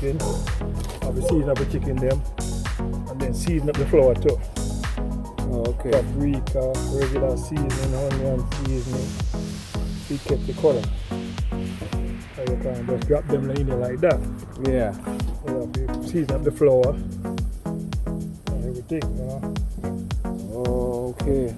chicken. I'll be seasoning up the chicken them. And then season up the flour too. Okay. Paprika, regular seasoning, onion seasoning. To get the color. So you can just drop them in there like that. Yeah. You season up the flour. And everything, you know. Okay.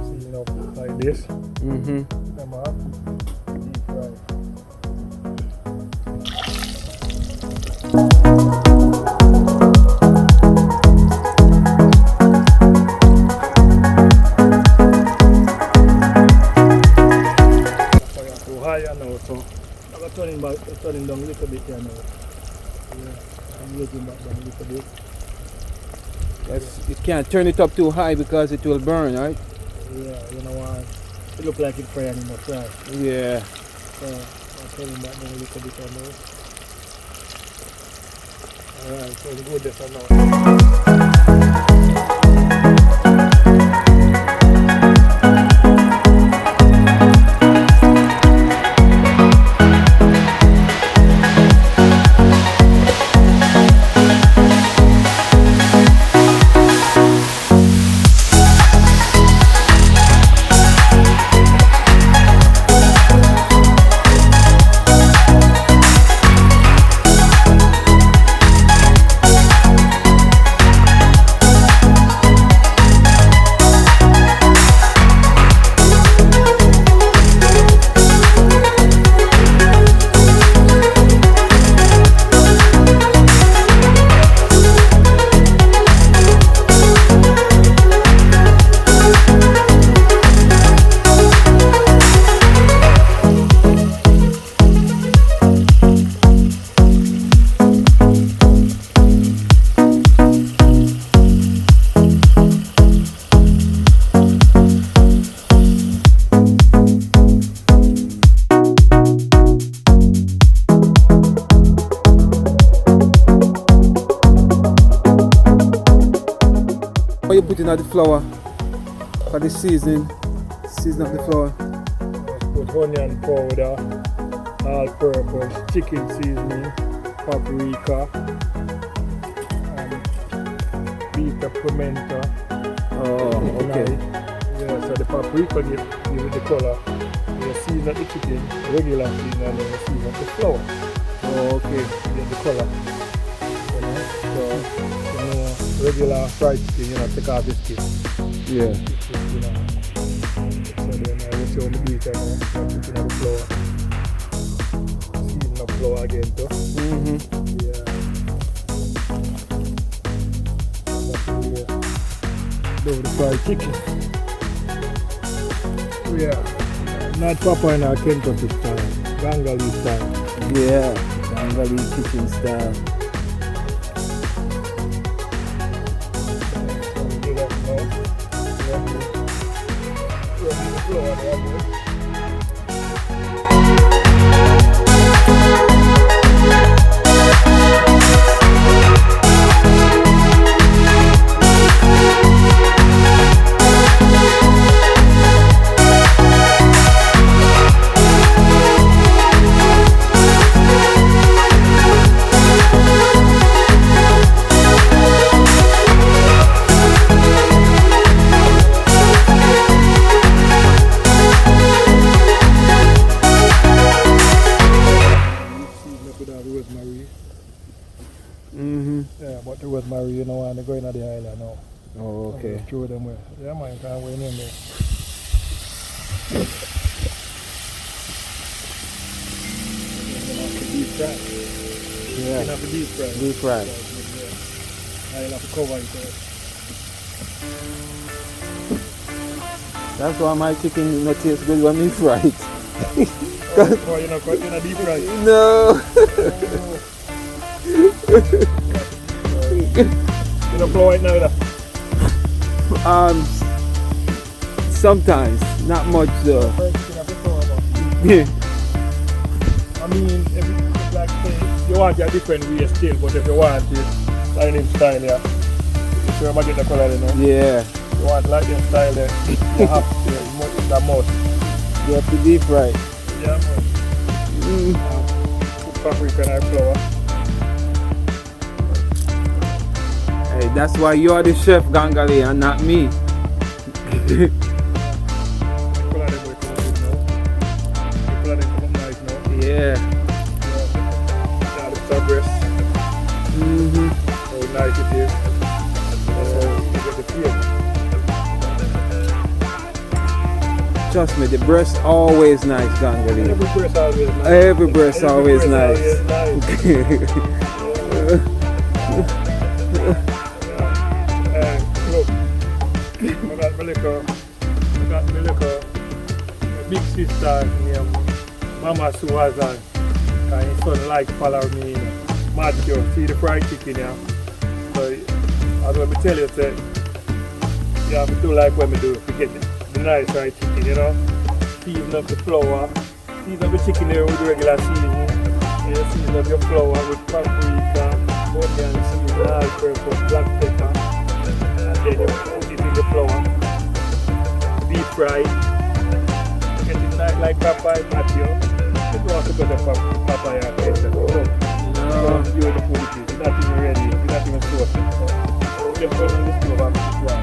Season up like this. Mm-hmm. Come on. Deep fry. Too high now, so I'm turning down a little bit here now. Yeah, I'm looking back down a little bit. Yes, you can't turn it up too high because it will burn, right? Yeah, you know what? It look like it's frying anymore, right? Yeah. So I'm turning back down a little bit here now. Alright, so we'll go there for now. What you putting on the flour for the season? Season of the flour. Just put onion powder, all-purpose, chicken seasoning, paprika, and beef pimento. Oh, okay. Yeah, so the paprika give it the color. You season up the chicken, regular season, and then you season up the flour. Oh, okay. Get the color. You know, so regular fried chicken, take off the skin. Yeah. You know. So then I will show me eat and put it in the flour. Season up flour again too. Mm-hmm. Yeah. Do the fried chicken. Yeah. Not proper in our Kentucky style. Gongalee style. Yeah. Gongalee kitchen style. Yeah, but the rosemary, you know, and they're going to the island now. Oh, okay. Throw them away. Yeah, man, can't wait in there. Deep fry. Yeah. You have to deep fry. Deep fry. I'll have to cover it. That's why my chicken not taste good when we fry it. Oh, you're not cutting in a deep fry? No. You don't blow it now, either? Sometimes, not much though. I mean, if it's like say, you want it a different way still, but if you want it like this style, yeah, if you ever get the color, you know. Yeah. You want like this style, you have to, it's a must. You have to deep fry. Yeah, man. Put paprika and flour. Hey, that's why you're the chef, Gongalee, and not me. Yeah. Mm-hmm. So nice it is. You get the feel. Trust me, the breast always nice, Gongalee. Every breast always nice. Every breast always nice. Look, I got my little big sister named Mama Suwazan. And his son like follow me, Matthew, see the fried chicken, yeah. So, as I tell you, say, yeah, I do like when I do it, to get the nice fried chicken, you know. Season up the flour, season up the chicken there with regular seasoning. And you season up your flour with paprika, onion, season, all-purpose, black pepper. And then you put it in the flour. Deep fried. Get it nice like Popeye, Matthew. You don't want to put the papaya and taste it. No. You're the food it is. It's not even ready. It's not even soaked. You just put it on the stove and put it warm.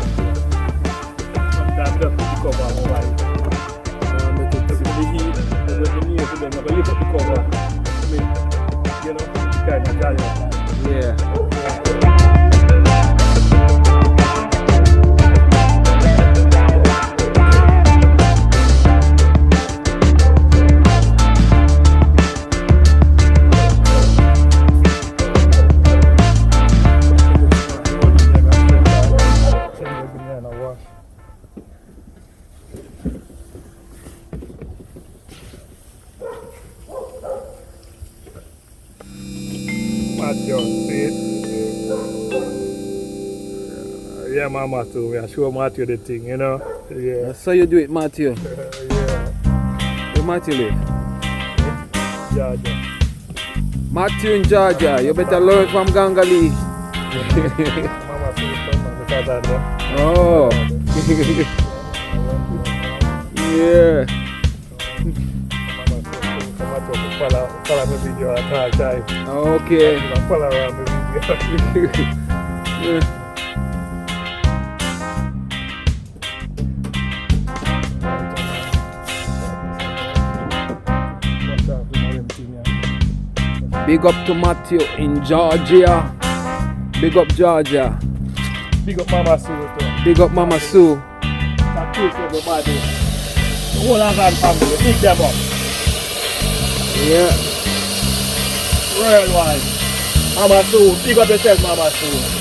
Sometimes you just put the cover over it. Make it to the heat. But when you need it, you don't lift up the cover. I mean, you know, it's kind of jolly. Yeah. Yeah, Mama too. I show Matthew the thing, you know. Yeah. That's how you do it, Matthew. Yeah. Where Matthew live? Georgia. Matthew in Georgia. You better learn from Gongalee. Mama too, because I know. Oh. Yeah. Follow my video at all time. Okay. Follow around my video. Yeah. Big up to Matthew in Georgia. Big up Georgia. Big up Mama Sue too. Big up Mama Sue. That case everybody. The whole Angan family, big them up. Yeah. Worldwide. Mama Sue, big up yourself, Mama Sue.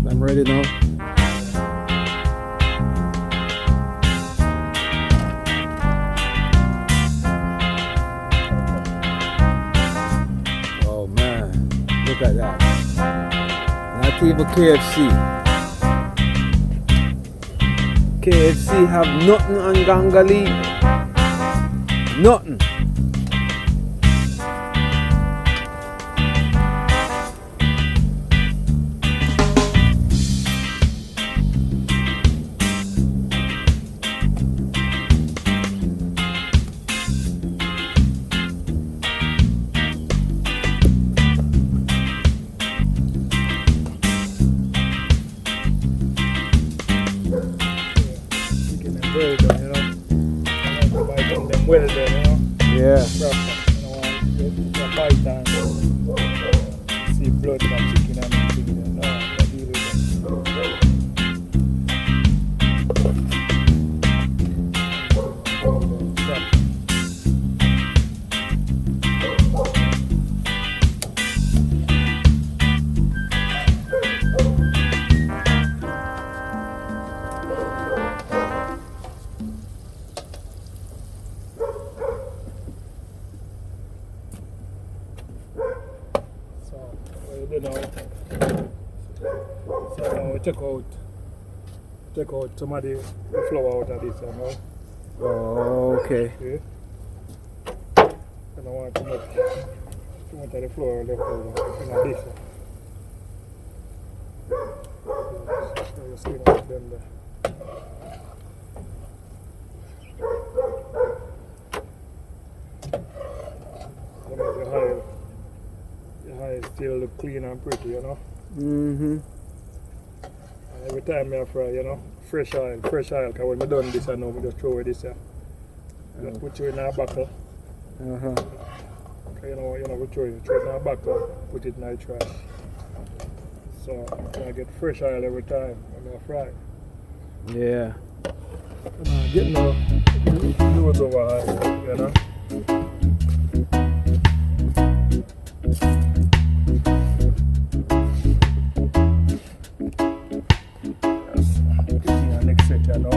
I'm ready now. Oh man, look at that. Not even KFC. KFC have nothing on Gongalee. Nothing. Well done, you know. I like to buy them well done, you know. Yeah. Proper, you know, and you bite and see blood from chicken and everything, you know. I deal with them. So, what you do now? So now we take out some of the flour out of this, you know. Oh, okay. See? And I want too much of the flour left over in this. So you skin out them there. So make your hair still look clean and pretty, you know. Mm-hmm. And every time I fry, you know, fresh oil, because when I done this, I know I just throw away this here. Just put you in a buckle. Uh-huh. You know, we throw it in a buckle, put it in the trash. So I get fresh oil every time when I fry. Yeah. Get no loads over high, you know. Yes, this is the next set, you know.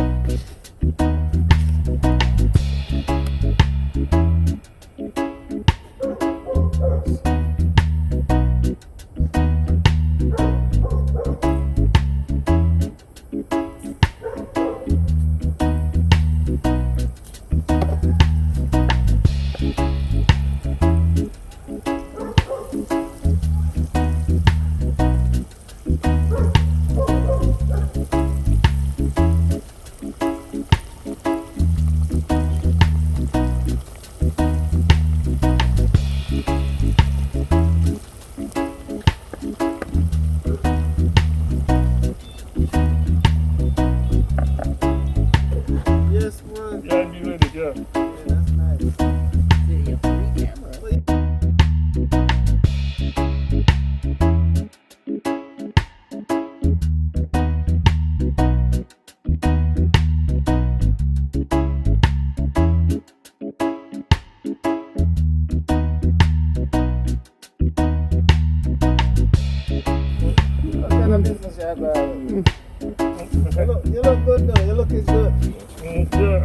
Yes, man. Yeah, I'm ready, yeah. Yeah, that's nice. Video free camera. What kind of business you have? You look good though. Your look is good. Yeah.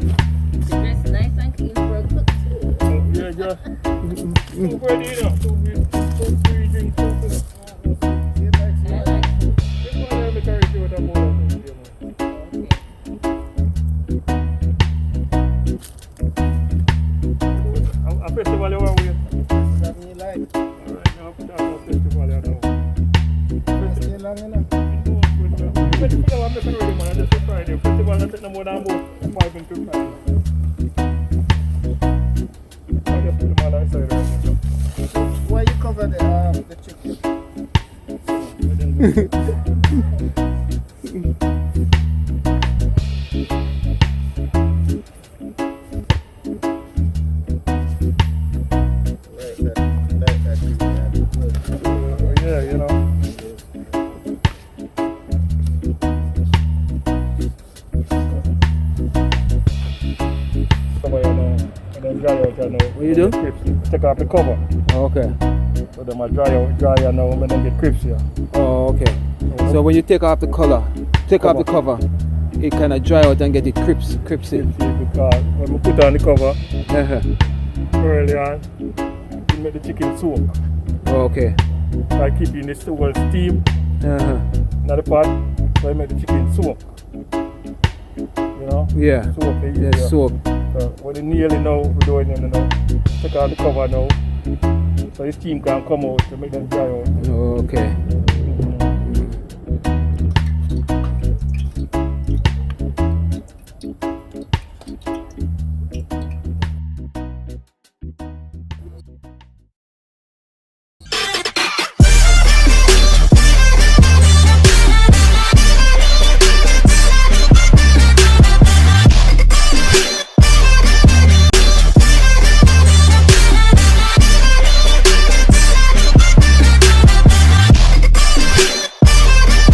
She dressed nice and clean for a cook too. Yeah, yeah. Two bread, you know. Two, three drinks, two food. I like food. This one I carry to with a bowl of food, you know. Okay. A festival you want with? Something you like. Alright, now put out a festival you know. Stay long enough. Festival I'm making ready, man. Just Friday. Festival not take no more than about 5 into 5. I just put them all outside right now. Why you cover the chicken? Yeah, you know. Cover, you know, and then dry out, you know. What you do? Crisps. Take off the cover. Okay. So them are dry out, you know, and then get crisps here. Oh, okay. So when you take off the color, off the cover, it kind of dry out and get it crispy. Crisps, because when we put on the cover, Uh-huh. early on, you make the chicken soak. Oh, okay. By keeping the whole steam Uh-huh. in the pot, so you make the chicken soak. You know? Yeah. Soak the Yeah, soap. So when the nearly now, we're doing it now. Take out the cover now. So the steam can come out to make them dry out. Oh, okay.